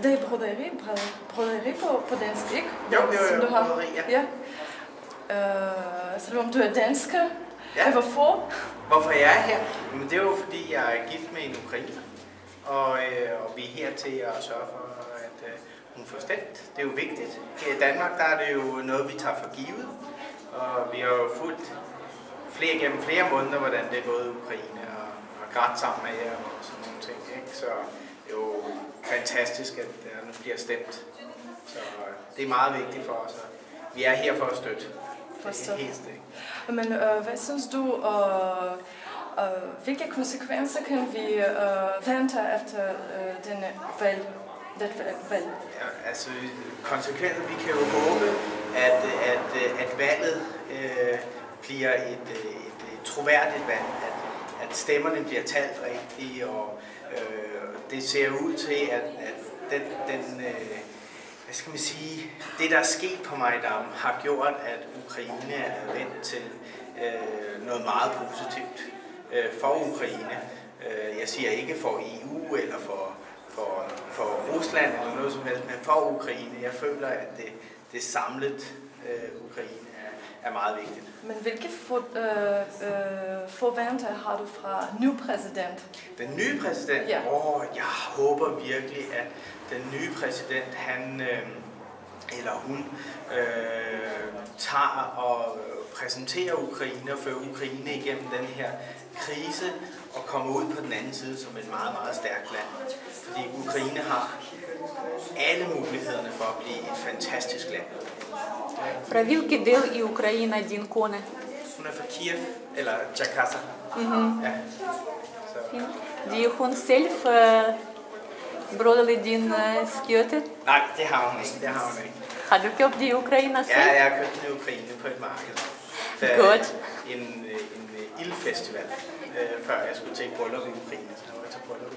det er broderi på dansk, ikke? Jo, det er broderi, ja. Selvom du er dansker, ja. Hvorfor jeg er her? Jamen, det er jo fordi, jeg er gift med en ukrainer, og vi er her til at sørge for, at hun får stemt. Det er jo vigtigt. Her i Danmark der er det jo noget, vi tager for givet, og vi har jo fulgt gennem flere måneder, hvordan det er gået i Ukraine, og grædt sammen med jer og sådan nogle ting. Ikke? Så det er jo fantastisk, at der nu bliver stemt. Så det er meget vigtigt for os. Vi er her for at støtte. Det er helt stik. Men hvad synes du, hvilke konsekvenser kan vi vente efter denne valg? Ja, altså konsekvenser, vi kan jo håbe, at valget bliver et troværdigt valg, at stemmerne bliver talt rigtigt, og det ser ud til, at hvad skal man sige, det der er sket på Majdan har gjort, at Ukraine er vendt til noget meget positivt for Ukraine. Jeg siger ikke for EU eller for Rusland eller noget som helst, men for Ukraine. Jeg føler, at det samlet Ukraine er meget vigtigt. Men hvilke forventninger har du fra ny præsident? Den nye præsident? Ja. Jeg håber virkelig, at den nye præsident, han eller hun tager og præsenterer Ukraine og fører Ukraine igennem den her krise og kommer ud på den anden side som et meget, meget stærkt land. Fordi Ukraine har alle mulighederne for at blive et fantastisk land. Fra hvilken del i Ukraine er din kone? Hun er fra Kiev, eller Jakarta. Ja. De hun selv brodede din skjorte? Nej, det har hun ikke. Har du købt det i Ukraine selv? Ja, jeg har købt den i Ukraine på et marked. Godt. En ildfestival, før jeg skulle til bryllup i Ukraine. Så jeg var til bryllup i